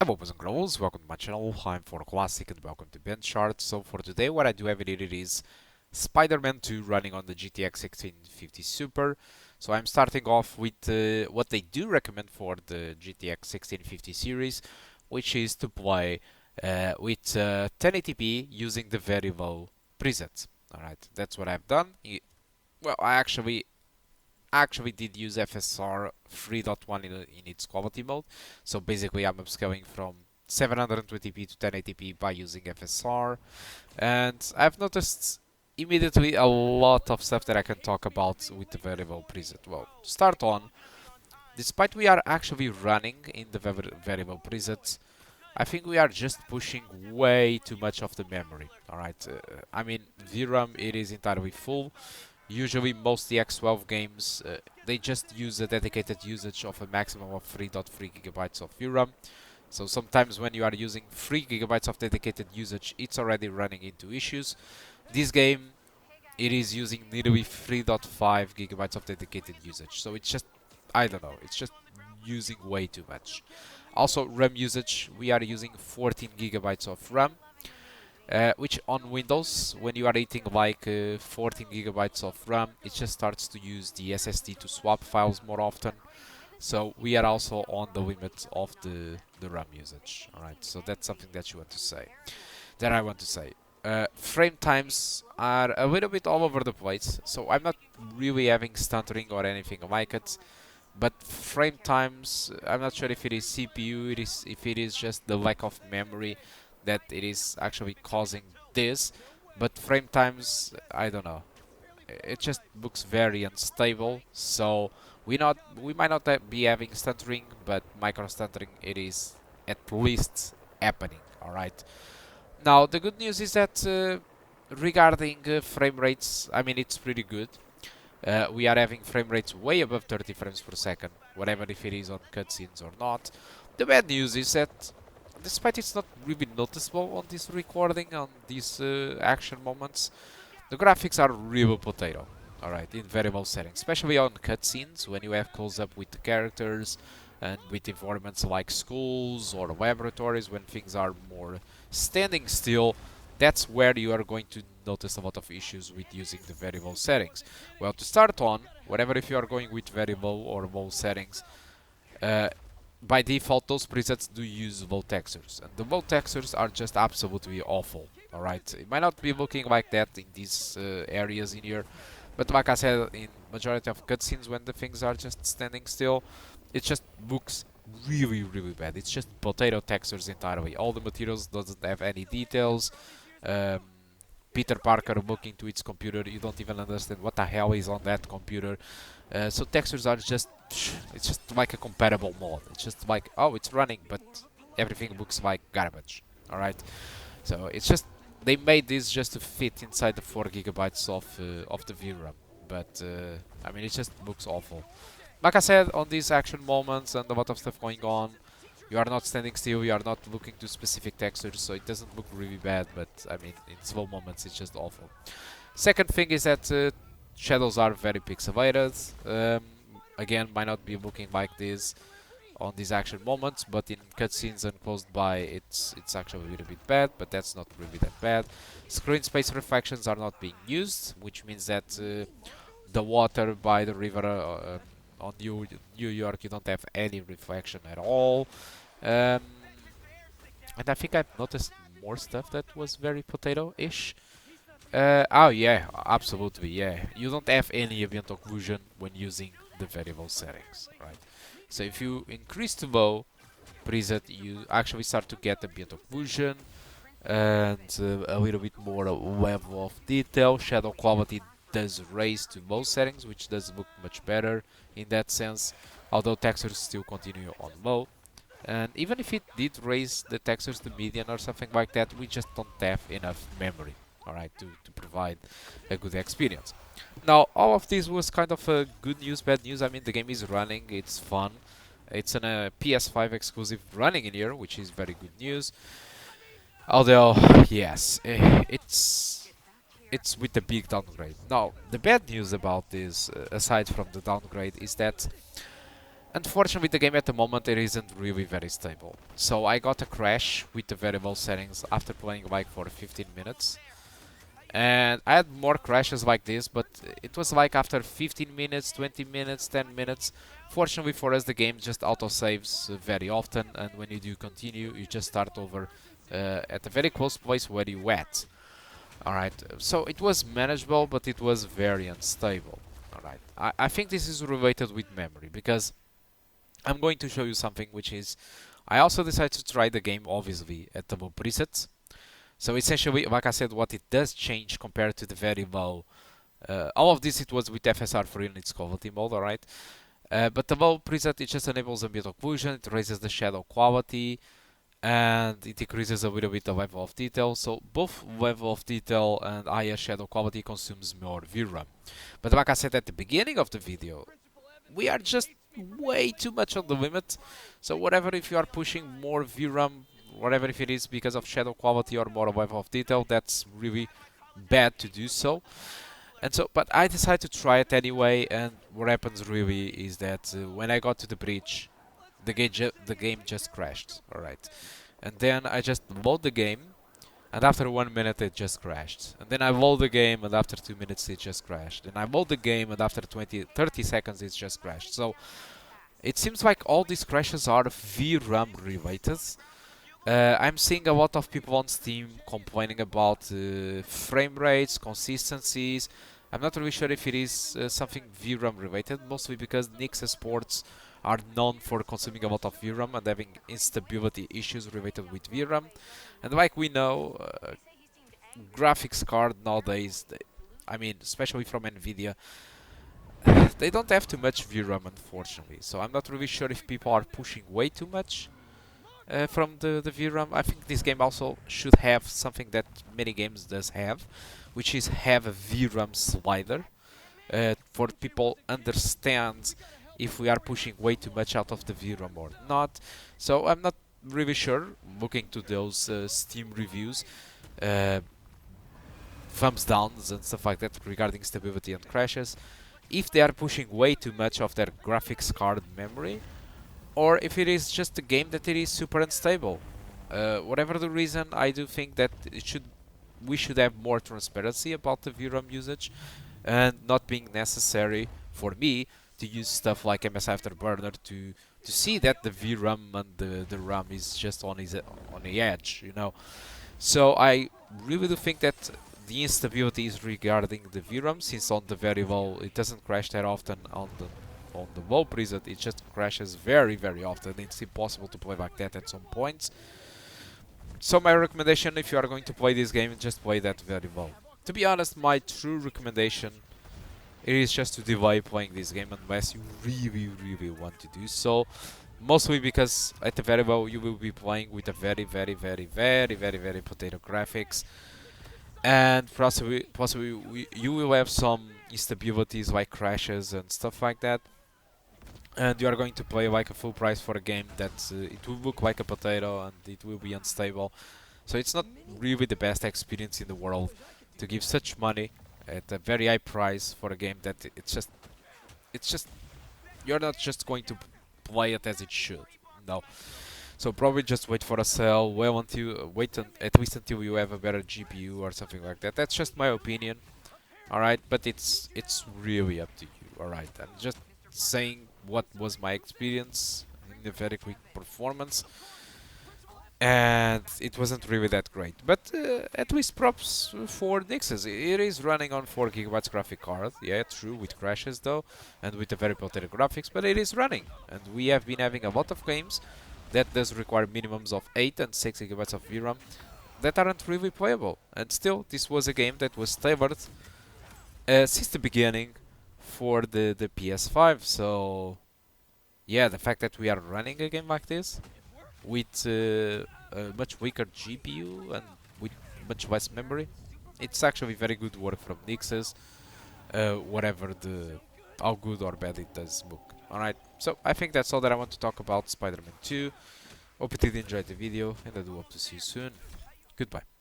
Hello boys and girls, welcome to my channel. I'm For Classic and welcome to BenchART. So for today what I do have it is Spider-Man 2 running on the GTX 1650 Super. So I'm starting off with what they do recommend for the GTX 1650 series, which is to play with 1080p using the very low presets. Alright, that's what I've done. Well, I actually did use FSR 3.1 in its quality mode. So basically I'm upscaling from 720p to 1080p by using FSR, and I've noticed immediately a lot of stuff that I can talk about with the variable preset. Well, to start on, despite we are actually running in the variable presets, I think we are just pushing way too much of the memory. Alright, I mean VRAM it is entirely full. Usually most DX12 games, they just use a dedicated usage of a maximum of 3.3 gigabytes of VRAM. So sometimes when you are using 3 gigabytes of dedicated usage, it's already running into issues. This game, it is using nearly 3.5 gigabytes of dedicated usage. So it's just, I don't know, it's just using way too much. Also RAM usage, we are using 14 gigabytes of RAM. Which on Windows, when you are eating like 14 gigabytes of RAM, it just starts to use the SSD to swap files more often. So we are also on the limit of the RAM usage. Alright, so that's something that you want to say. That I want to say. Frame times are a little bit all over the place, so I'm not really having stuttering or anything like it. But frame times, I'm not sure if it is CPU, if it is just the lack of memory that it is actually causing this. But frame times, I don't know. It just looks very unstable. So we might not be having stuttering, but micro stuttering it is at least happening. All right. Now the good news is that regarding frame rates, I mean it's pretty good. We are having frame rates way above 30 frames per second, whatever if it is on cutscenes or not. The bad news is that, despite it's not really noticeable on this recording, on these action moments, the graphics are real potato. Alright, in variable settings, especially on cutscenes, when you have close-up with the characters, and with environments like schools or laboratories, when things are more standing still, that's where you are going to notice a lot of issues with using the variable settings. Well, to start on, whatever if you are going with variable or low settings, by default those presets do use low textures, and the low textures are just absolutely awful. Alright, it might not be looking like that in these areas in here, but like I said, in majority of cutscenes when the things are just standing still, it just looks really bad. It's just potato textures entirely. All the materials doesn't have any details. um, Peter Parker looking to its computer, you don't even understand what the hell is on that computer. So textures are just, it's just like a compatible mod. It's just like, oh, it's running, but everything looks like garbage. Alright, so it's just, they made this just to fit inside the 4 gigabytes of the VRAM. But, I mean, it just looks awful. Like I said, on these action moments and a lot of stuff going on, you are not standing still, you are not looking to specific textures, so it doesn't look really bad, but I mean, in slow moments it's just awful. Second thing is that shadows are very pixelated. Again, might not be looking like this on these action moments, but in cutscenes and close by it's actually a little bit bad, but that's not really that bad. Screen space reflections are not being used, which means that the water by the river on New York, you don't have any reflection at all. Um, and I think I've noticed more stuff that was very potato-ish. Oh yeah, absolutely, yeah. You don't have any ambient occlusion when using the variable settings, right? So if you increase to low preset, you actually start to get ambient occlusion and a little bit more level of detail. Shadow quality does raise to low settings, which does look much better in that sense, although textures still continue on low. And even if it did raise the textures to median or something like that, we just don't have enough memory, alright, to provide a good experience. Now, all of this was kind of good news, bad news. I mean, the game is running, it's fun. It's an PS5 exclusive running in here, which is very good news. Although, yes, it's with the big downgrade. Now, the bad news about this, aside from the downgrade, is that Unfortunately, the game at the moment it isn't really very stable. So I got a crash with the variable settings after playing like for 15 minutes. And I had more crashes like this, but it was like after 15 minutes, 20 minutes, 10 minutes. Fortunately for us, the game just auto-saves very often, and when you do continue, you just start over at a very close place where you at. Alright, so it was manageable, but it was very unstable. Alright, I think this is related with memory, because I'm going to show you something which is... I also decided to try the game, obviously, at the low presets. So essentially, like I said, what it does change compared to the very low... all of this, it was with FSR for units quality mode, alright? But the low preset, it just enables ambient occlusion, it raises the shadow quality, and it decreases a little bit the level of detail. So both level of detail and higher shadow quality consumes more VRAM. But like I said at the beginning of the video, we are just way too much on the limit. So whatever, if you are pushing more VRAM, whatever if it is because of shadow quality or more level of detail, that's really bad to do so. And so, but I decided to try it anyway, and what happens really is that when I got to the bridge, the game just crashed, alright. And then I just load the game, and after 1 minute it just crashed. And then I load the game, and after 2 minutes it just crashed. And I load the game, and after 30 seconds it just crashed. So it seems like all these crashes are VRAM related. I'm seeing a lot of people on Steam complaining about frame rates, consistencies. I'm not really sure if it is something VRAM related, mostly because Nix Sports are known for consuming a lot of VRAM and having instability issues related with VRAM. And like we know, graphics card nowadays, I mean, especially from Nvidia, they don't have too much VRAM, unfortunately. So I'm not really sure if people are pushing way too much from the VRAM. I think this game also should have something that many games does have, which is have a VRAM slider for people understand if we are pushing way too much out of the VRAM or not. So I'm not really sure. Looking to those Steam reviews, thumbs downs and stuff like that regarding stability and crashes, if they are pushing way too much of their graphics card memory, or if it is just a game that it is super unstable. Whatever the reason, I do think that we should have more transparency about the VRAM usage, and not being necessary for me to use stuff like MS Afterburner to see that the VRAM and the RAM is just on the edge, you know. So I really do think that the instability is regarding the VRAM, since on the very low it doesn't crash that often. On the low preset it just crashes very often. It's impossible to play like that at some points. So my recommendation, if you are going to play this game, just play that very low. To be honest, my true recommendation is just to delay playing this game unless you really want to do so. Mostly because at the very low you will be playing with a very potato graphics, and possibly you will have some instabilities like crashes and stuff like that. And you are going to play like a full price for a game that it will look like a potato and it will be unstable. So it's not really the best experience in the world to give such money at a very high price for a game that it's just you're not just going to play it as it should. No. So probably just wait for a sale. Well, at least until you have a better GPU or something like that. That's just my opinion. All right, but it's really up to you. All right, I'm just saying what was my experience in a very quick performance, and it wasn't really that great. But at least props for Nix's. It is running on 4 GB graphic card. Yeah, true, with crashes though, and with a very potato graphics, but it is running. And we have been having a lot of games that does require minimums of 8 and 6 GB of VRAM that aren't really playable. And still, this was a game that was tailored since the beginning for the PS5. So yeah, the fact that we are running a game like this with a much weaker GPU and with much less memory, it's actually very good work from Nix's, whatever how good or bad it does look. Alright, so I think that's all that I want to talk about Spider-Man 2. Hope you did enjoy the video, and I do hope to see you soon. Goodbye.